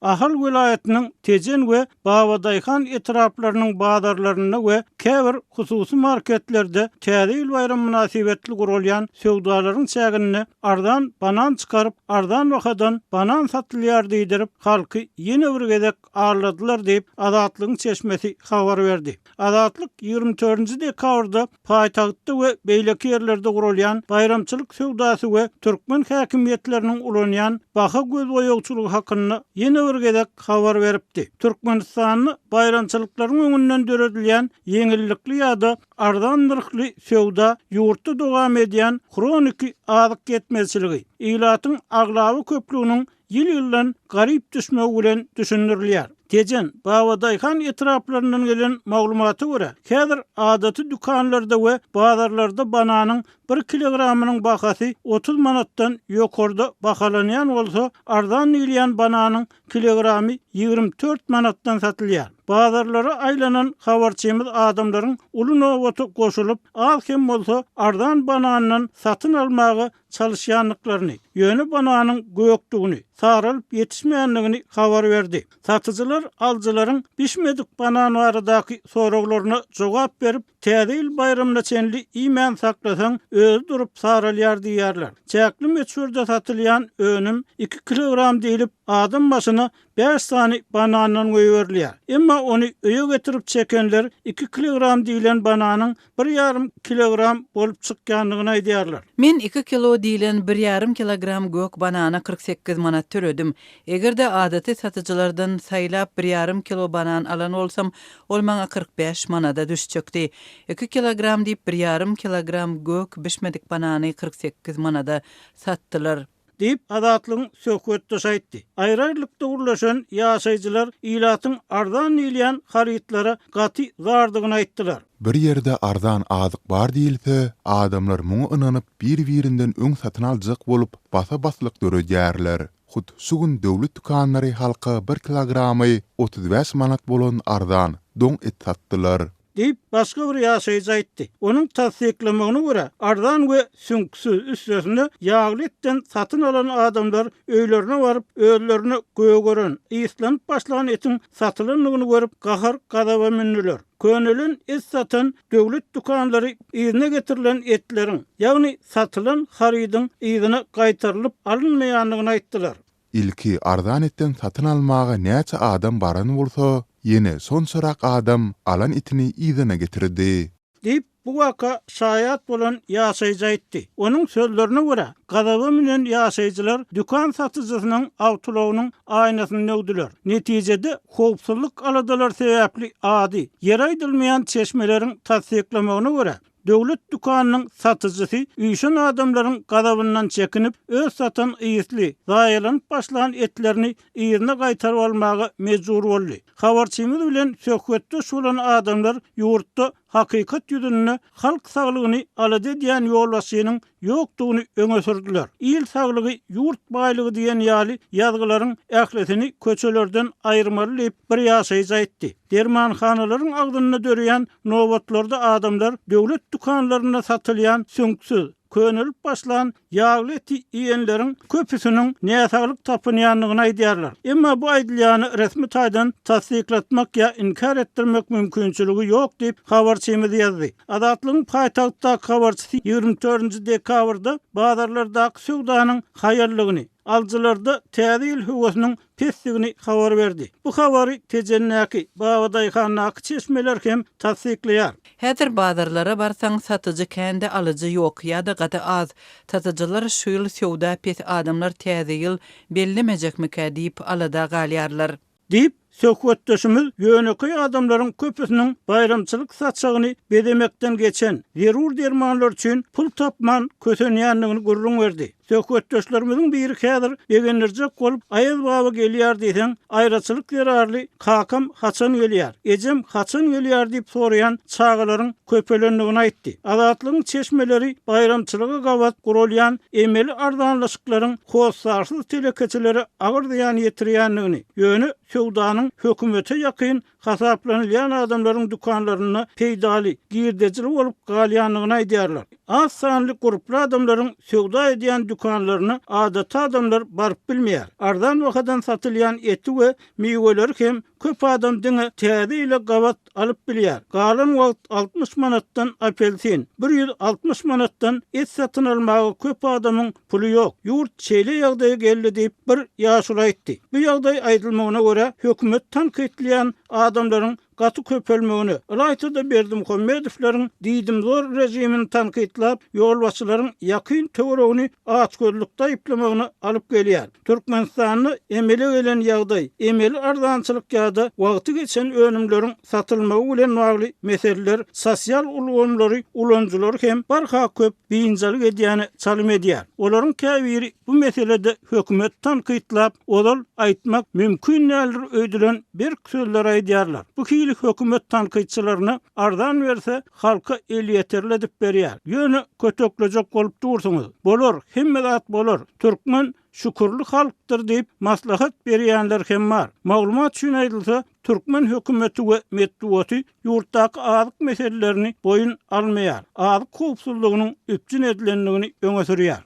Ahal vilayetinin Tezen ve Babadayhan etraflarının bazarlarında ve käbir hususi marketlerde täze bayram münasibetli gurulyan sowdaların çäginini ardan banan çıkarıp ardan wakadan banan satylýar diýdirip halky ýene bir gezek ağırladylar diýip Azatlygyň çeşmesi habar berdi. Azatlyk 24-nji dekabrda paýtagtda we beýleki ýerlerde gurulyan bayramçylyk sowdasy we türkmen häkimiýetleriniň ulanýan baha göz boýagçylygy hakyny ýene bir gezek habar beripdi. Türkmenistanyny bayramçylyklaryň öňünden döredilýän ýeňillikli ýa-da ardan nyrkly sowda ýurtda dowam edýän kronik azyk yetmezçiligi, ilatyň aglawy köplüğiniň ýyl-ýyldan garyp düşmegi bilen düşündirilýär. Tezen Babadayhan etraflarından gelen maglumaty görä, häzir adaty dükanlarda we bazarlarda bananyň 1 kilogramynyň bahasy 30 manatdan ýokarda bahalanýan bolsa, ardan ýylýan bananyň kilogramy 24 manatdan satylýar. Bazarlara aylanan habarçymyz adamlaryň uly nowaty goşulyp, az hem bolsa ardan bananyň satyn almagy çalışýanlyklaryny, ýöne bananyň göýekdigini, saralyp ýetişmeýänligini habar berdi. Satyjylar aljylaryň pişmedik banan baradaky soraglaryna jogap berip, täze ýyl bayramyna çenli iýmän saklasaň özü durup saralýar diýerler. Çäkli meçhurda satylýan önüm 2 kilogram diýilip adam başyna 5 sany banandan goýberler. Emma onu öýe getirip çekenler 2 kilogram diýilen bananyň 1,5 kilogram bolup çykýanlygyny aýdýarlar. Men 2 kilo diýilen 1,5 kilogram gök banana 48 manat töredim. Egerde adaty satyjylardan saýlap 1,5 kilo banan alan bolsam, ol maňa 45 manada düşjekdi. 2 kilogram diýip 1,5 kilogram gök bişmedik banany 48 manada satdylar. Deyip Azatlygyň söhbetde aýtdy. Aýrarlykda gurlaşan ýaşaýjylar ilatyň ardan ýylýan harytlara gaty zardygyny aýtdylar. Bir ýerde ardan azyk bar diýilse, adamlar muňa ynanyp bir-birinden öň satyn aljak bolup basa-baslyk döredýärler. Hut sugun döwlet dükanlary halka 1 kilogramy 35 manat bolan ardan doň et satdylar. Deyip başga bir ýaşaýjy aýtdy. Onuň tasdiklamagyna görä, ardan we süňküsü üstesinde ýagly etden satyn alan adamlar öýlerine baryp özlerine göýgören, ýyslanyp başlagan etin satylanlygyny görüp gahar gadaba mindiler. Könülün et satan döwlet dükanlary ýerine getirilen etleriň, ýagny satylan harydyň ýerine gaýtarylyp alynmaýanlygyny aýtdylar. İlki ardan etten satyn almaga näçe adam baran bolsa, ýene son sorak adam alan etini ýerine getirdi. Deyip bu vaka şaýat bolan ýaşaýjy aýtdy. Onuň sözlerine görä, gadaba bilen ýaşaýjylar dükan satyjysynyň awtulawynyň aýnasyny nöwdiler. Netijede howpsuzlyk aladalar sebäpli ady, ýer aýdylmaýan çeşmeleriň tasdiklamagyna görä, döwlet dükanynyň satyjysy üýşen adamlaryň gadabyndan çekinip öz satan ýysly, zaýalanyp başlagan etlerini ýerine gaýtaryp almagy mejbur boldy. Habarçymyz bilen söhbetde bolan adamlar ýurtda hakykat ýüzünde halk saglygyny alady diýen ýolbaşçynyň ýokdugyny öňe sürdiler. İl saglygy ýurt baýlygy diýen ýaly ýazgylaryň ählisini köçelerden aýyrmaly diýip bir ýaşaýjy aýtdy. Dermanhanalaryň agdyny dörýän nowatlarda adamlar döwlet dükanlaryna satylýan süňksüz könülüp başlayan ýagly eti ýeňleriň köpüsiniň näsaglyk tapynýanlygyny aýdýarlar. Emma bu aýdylýany resmi taýdan tasdiklatmak ýa inkar etdirmek mümkinçiligi ýok diýip habarçymyz ýazdy. Azatlygyň paýtagtdaky habarçysy 24-nji dekabrda bazarlardaky sowdanyň haýarlygyny, aljylarda täze ýyl höwesiniň pesligini habar berdi. Bu habary Tejennäki Babadayhanaky çeşmeler hem tasdiklýar. Häzir bazarlara barsaň satyjy kende alyjy ýok ýa-da gada az. Satyjylar şu ýyl sowda pes adamlar täze ýyl bellemejekmika diýip alada galýarlar. Deyip söhbetdeşimiz ýöneki adamlaryň köpüsiniň bayramçylyk satşagyny bedemekden geçen zerur dermanlar üçin pul tapman kösenýänligini gurrun berdi. Söhbetdeşlerimiziň biri häzir begenlerjek bolup aýaz baba gelýär diýsen, aýraçylyk ýararly kakam haçan gelýär, ejem haçan gelýär diýip soraýan çağalaryň köpelenligini aýtdy. Azatlygyň çeşmeleri bayramçylyga gawat gurulýan emeli ardanlaşyklaryň hosarsyz telekeçileri agyr diýen ýetirýänligini, ýöne sowdanyň hökümete ýakyn hasaplanylýan adamlaryň dükanlaryna peýdali, girdejili bolup galýanlygyny aýdýarlar. Az sanly gruply adamlaryň sowda edýän dükanlaryna adata adamlar barıp bilmeýär. Ardan wakadan satylýan eti we meýeleri hem köp adam diňe täze ile gabat alyp bilýär. Galan wagt 60 manatdan apelsin, 160 manatdan et satyn almagy köp adamyň puly ýok. Ýurt çeýle ýagdaýa geldi diýip bir ýaşul aýtdy. Bu ýagdaý aýdylmagyna görä hökümet tanqidleýän adamlaryň gaty köpelmegini Raýtyda Berdim Muhammedowlaryň diýdim zor rejimini tanqidlap, ýolbaşçylaryň ýakyn töweregini açgözlükde iplemegini alyp gelýär. Türkmenistanyny emele gelen ýagdaý, emeli arzançylyk ýa-da wagty geçen önümleriň satylmagy bilen bagly meseleler sosial ulgamlary, ulanjylary hem barha köp biňjalik edýäni çalym edýär. Olaryň käbiri bu meselede hökümet tanqidlap, olal aýtmak mümkin näler öýdilen bir sözler aýdýarlar. Bu kiýilik hökümet tanqidçilerini ardan berse halka el ýeterli dip berýär. Ýöne köteklejek bolup dursunuz. Bolar, hemmedat bolar. Türkmen şükürlü halkdyr diýip maslahat berýänler hem bar. Maglumat üçin aýdylsa, Türkmen hökümeti we medeniýeti ýurtdaky azyk meselelerini boyun almaýar. Azyk howpsuzlygynyň üpjün edilenligini öňe sürýär.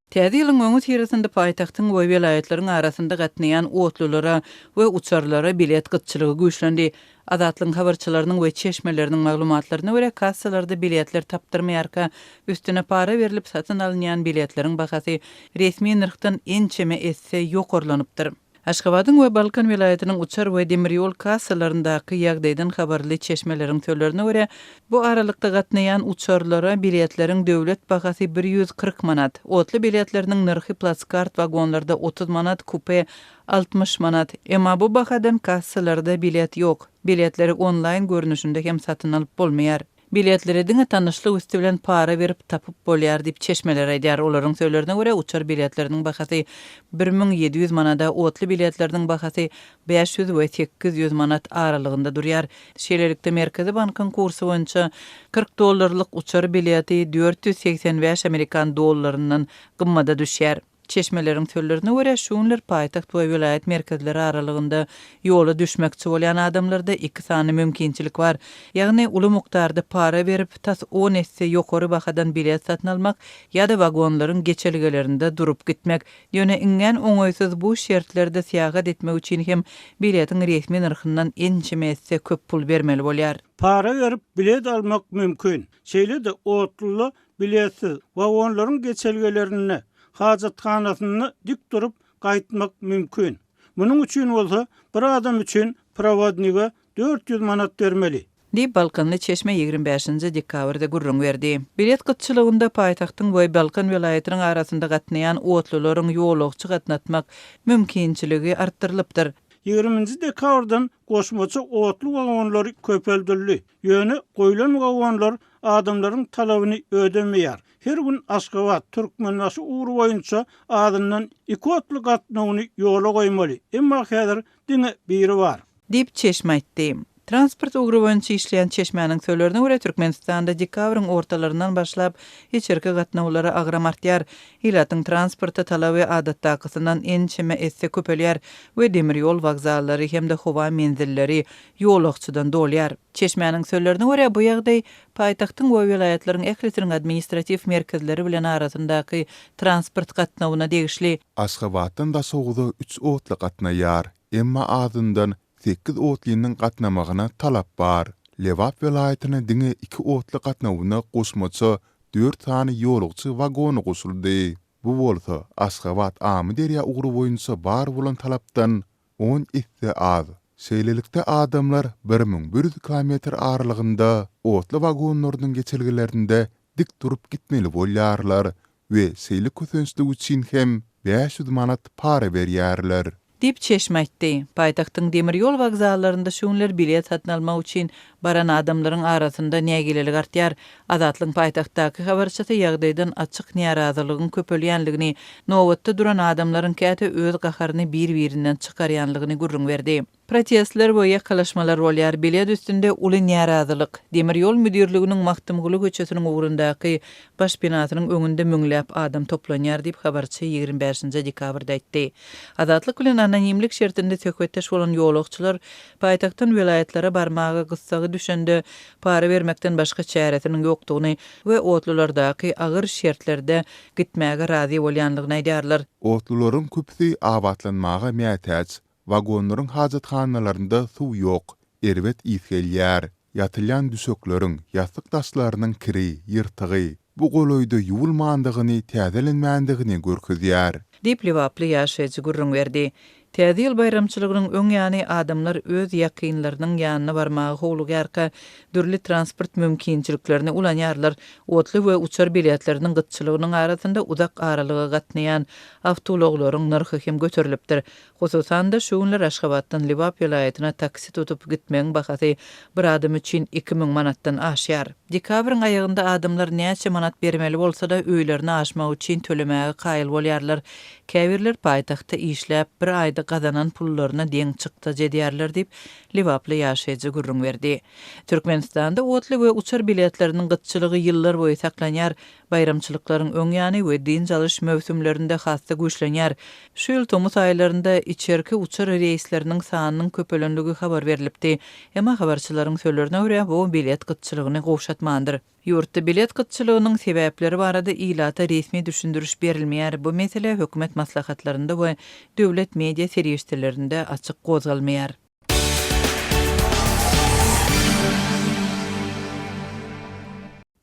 Täze ýylyň öňü tiresinde paýtagtyň we welaýatlaryň arasynda gatnaýan otlulara we uçarlara bilet gytçylygy güýçlendi. Adatlyň habarçylarynyň we çeşmeleriniň maglumatlaryna görä kassalarda biletler tapdyrmaýarka üstüne para berilip satyn alynýan biletleriň bahasy resmi nyrkdan ençeme esse ýokarlanypdyr. Aşgabatyň we Balkan welaýatynyň uçar we demir ýol kassalaryndaky ýagdaýdan habarly çeşmeleriň söýlerine görä bu aralykda gatnaýan uçarlara biletleriň döwlet bahasy 140 manat, otly biletleriniň nyrky plaskart wagonlarda 30 manat, kupe 60 manat. Emma bu bahadan kassalarda bilet ýok. Biletleri online görnüşinde hem satyn alyp bolmaýar. Biletleri diňe tanışlyk üstü bilen para berip tapyp bolýar diýip çeşmeler aýdýar. Olaryň söýlerine görä uçar biletleriniň bahasy 1700 manada, otly biletleriniň bahasy 500 we 800 manat aralygynda durýar. Şeýlelikde Merkezi Bankyň kursy boýunça $40 uçar bileti 485 Amerikan dollarynyň gymmada düşýär. Çeşmeleriň söýlerine görä şunlar paýtagt we welaýat merkezleri aralygynda ýola düşmekçi bolýan adamlarda iki sany mümkinçilik bar. Ýagny uly mukdarda para berip tas 10 esse ýokary bahadan bilet satyn almak ýa-da wagonlaryň geçelgelerinde durup gitmek. Ýöne ingen oňoýsuz bu şertlerde seýahat etmek üçin hem biletiň resmi nyrkyndan ençeme esse köp pul bermeli bolýar. Para berip bilet almak mümkin. Şeýle-de otly biletsiz wagonlaryň geçelgelerini hajatxanasyny dik durup gaýtmak mümkin. Munyň üçin bolsa bir adam üçin prowadniga 400 manat bermeli. Diýip Balkanly çeşme 25-nji dekabrda gurrun berdi. Bilet gytçylygynda paýtagtyň we Balkan welaýatynyň arasynda gatnaýan otlularyň ýolagçy gatnatmak mümkinçiligi artdyrylypdyr. 20-nji dekabrdan goşmaçy otlu wagonlary köpeldildi. Ýöne goýulan wagonlar adamlaryň talabyny ödemeýär. Her gün Aşgabat, Türkmenbaşy uğru boýunça adından 2 otlu gatnawyny ýola goýmaly. Emma häzir diňe biri bar. Diýip çeşme aýtdy. Transport uğru boýunça işleýän çeşmenin söýlerine görä Türkmenistanda dekabrın ortalarından başlap içerki gatnawlara agram artýar. Ilatyň transporta talaby adatdakysyndan ençeme esse köpelýär we demir ýol wagzallary hem-de howa menzilleri ýolagçydan dolýar. Çeşmenin söýlerine görä bu ýagdaý paýtagtyň we welaýatlaryň ählisiniň administrativ merkezleri bilen arasyndaky transport gatnawyna degişli. Aşgabatdan da soğuda 3 otly gatnaýar. Emma adyndan 8 otlynyň gatnamagyna talap bar. Lewap welaýatyna diňe 2 otly gatnawyna goşmaça 4 tany ýolagçy wagony goşuldy. Bu bolsa Aşgabat amy derýa uğru boýunça bar bolan talapdan 10 isse az. Şeýlelikde adamlar 1100 kilometr aralygynda otly wagonlaryň geçelgelerinde dik durup gitmeli bolýarlar we şeýle kösençlik üçin hem 500 manat para berýärler. Diýip çeşme aýtdy. Paýtagtyň demir ýol wagzallarynda şunlar bilet satyn almak üçin baran adamlaryň arasynda nägilelik artýar. Adatlyň paýtagtdaky habarçysy ýagdaýdan açyk narazylygyň köpelýänligini, nowatda duran adamlaryň käte öz gaharyny bir-birinden çykarýanlygyny gurrun berdi. Protestler we ýakalaşmalar bolýar. Bilet üstünde uly narazylyk. Demir ýol müdirliginiň Mahdumguly köçesiniň ugrundaky baş binasynyň öňünde müňläp adam toplanýar diýip habarçy 25-nji dekabrda aýtdy. Adatlyk bilen anonimlik şertinde söhbetdeş bolan ýolagçylar paýtagtdan welaýatlara barmagy gyssagy ýaly düşende para bermekden başga çäresiniň ýokdugyny we otlulardaky agyr şertlerde gitmäge razy bolýanlygyny aýdarlar. Otluların köpüsi abatlanmaga mätäç, vagonlaryň hajatxanalarynda suw ýok, erbet isgelýär, ýatylýan düşökleriň, ýastyk daşlarynyň kiri, ýyrtygy, bu goloýda ýuwulmandygyny, täzelenmändigini görkezýär. Dip Livaply ýaşaýjy gurrun berdi. Täze ýyl bayramçylygynyň öň ýany adamlar öz ýakynlarynyň ýanyna barmagy howlugarka dürli transport mümkinçiliklerini ulanýarlar. Otly we uçar biletleriniň gytçylygynyň arasynda uzak aralyga gatnaýan awtologlaryň narhy hem göterilipdir. Hususan da şu günler Aşgabatdan Livap ýylaýatyna taksi tutup gitmeň bahasy bir adam üçin 2000 manatdan aşýar. Dekabryň aýagynda adamlar näçe manat bermeli bolsa da öýlerini aşmak üçin tölemäge gaýyl bolýarlar. Käbirler paýtagtda işläp bir aýda gazanan pullaryna deň çykdy jedýärler dip Livaply ýaşaýjy gurrun berdi. Türkmenistanda otly we uçar biletleriniň gytçylygy ýyllar boýy saklanýar, bayramçylyklaryň öň ýany we din çalyş mövsümlerinde hassa güýçlenýär. Şu ýyl tomuz aýlarynda içerki uçar reýsleriniň sanynyň köpelenligi habar berilipdi. Emma habarçylaryň sözlerine görä bu bilet gytçylygyny gowşatmandyr. Ýurtda bilet gytçylygynyň sebäpleri barada ilata resmi düşündürüş berilmeýär. Bu mesele hökümet maslahatlarynda we döwlet media serýeşlerinde açyk gozalmaýar.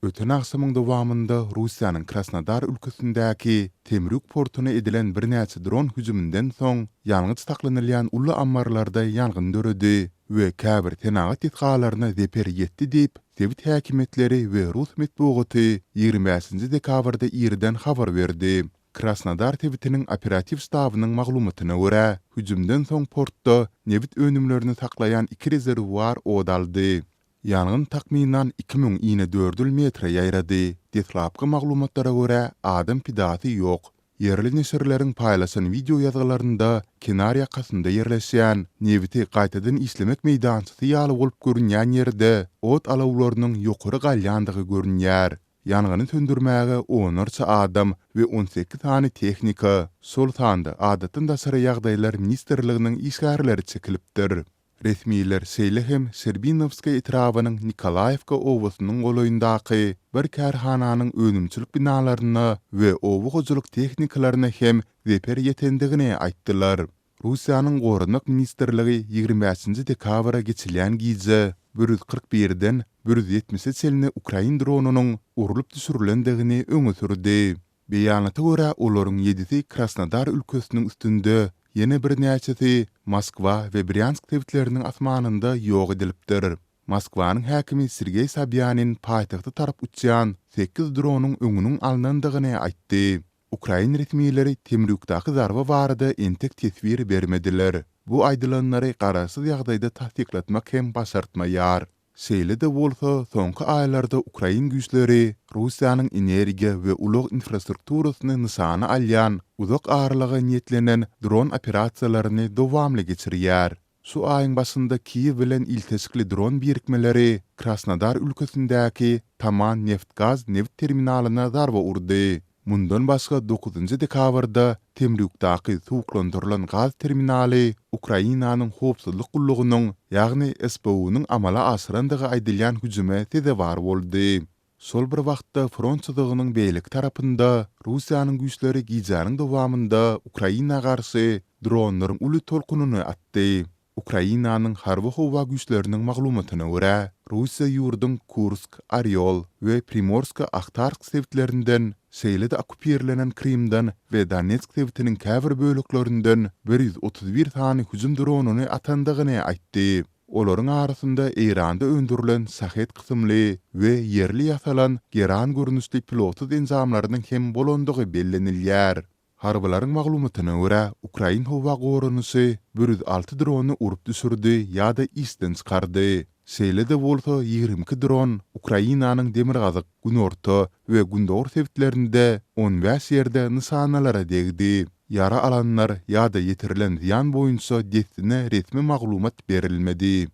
Öten akşamyň dowamında Russiýanyň Krasnodar ülkesindäki Temrük portuna edilen bir näçe dron hüjümünden soň ýalňyç saklanylýan uly ambarlarda ýangyn döredi we käbir tenagat etgalaryna zeper ýetdi diýip Sowet häkimetleri we Rus medeniýeti 25 dekabrda ýerden habar berdi. Krasnodar tebitiniň operativ stabynyň maglumatyna görä, hüjümden soň portda newit önümlerini saklayan 2 rezerwuar odaldy. Ýangyn takminan 2400 metre ýaýrady. Detlapky maglumatlara görä adam pidasy ýok. Yerli neşirleriň paýlaşan video ýazgylarynda kenar ýakasynda ýerleşýän newiti gaýtadan işlemek meýdançysy ýaly bolup görünýän ýerde ot alawlarynyň ýokary galýandygy görünýär. Ýangany söndürmäge 10 adam we 18 tany tehnika, sol sanda adatynda sara ýagdaýlar ministrliginiň işgärleri çekilipdir. Resmiler Seylehem Serbinovska etrawynyň Nikolaevka owasynyň goloýundaky bir kärhananyň önümçilik binalaryna we owu goýuluk tehnikalaryna hem zeper ýetendigini aýtdylar. Russiýanyň Gorunmak ministrligi 25 dekabra geçilen gize 141-den 170 selini Ukrain dronunyň urulyp düşürilendigini öňe sürdi. Beýanata görä olaryň 7-si Krasnodar ülkesiniň üstünde, ýene bir näçesi Moskwa we Bryansk tewitleriniň asmanynda ýok edilipdir. Moskwanyň häkimi Sergey Sobyanin paýtagty tarap uçýan 8 dronuň öňüniň alnandygyny aýtdy. Ukrain resmiýetleri Temrükdaky zarba barada entek tesbir bermediler. Bu aýdylanlary garaşsyz ýagdaýda tasdiklatmak hem başartmaýar. Şeýle-de bolsa, soňky aýlarda Ukrain güýçleri Russiýanyň energiýa we ulug infrastrukturasyny nysana alýan, uzak aralyga niýetlenen dron operasiýalaryny dowamly geçirýär. Şu aýyň başynda Kiýew bilen ilteşikli dron birikmeleri Krasnodar ülkesindäki Taman neft-gaz neft terminalyna zarba urdy. Mundan başga 9 dekabrda Temrükdaky suwuklandyrylan gaz terminali Ukrainanyň howpsuzlyk gullugynyň, ýagny SBU-nyň amala aşyrandygy aýdylýan hüjüme tezewar boldy. Sol bir wagtda frontçylygynyň beýlik tarapynda Russiýanyň güýçleri giýjanyň dowamında Ukraina garşy dronlaryň uly tolkunyny atdy. Ukrainanyň harby howa güýçleriniň maglumatyna görä, Russiýa ýurduň Kursk, Oryol we Primorsko-Akhtarsk sewtlerinden, şeýle-de okupirlenen Krimdan we Donetsk sewtiniň käbir bölüklerinden 131 tany hüjüm dronuny atandygyny aýtdy. Olaryň arasynda Iranda öndürilen sahet kysymly we yerli ýasalan geran görnüşli pilotsuz enzamlarynyň hem bolandygy bellenilýär. Harbylaryň maglumatyna görä, Ukrain howa gorunusy 106 dronu urup düşürdi ýa-da isden çykardy. Şeýle-de bolsa 22 dron Ukrainanyň demirgazyk, günorta we gündor sewtlerinde 15 ýerde nysanalara degdi. Yara alanlar ýa-da ýetirilen ziýan boýunça destine resmi maglumat berilmedi.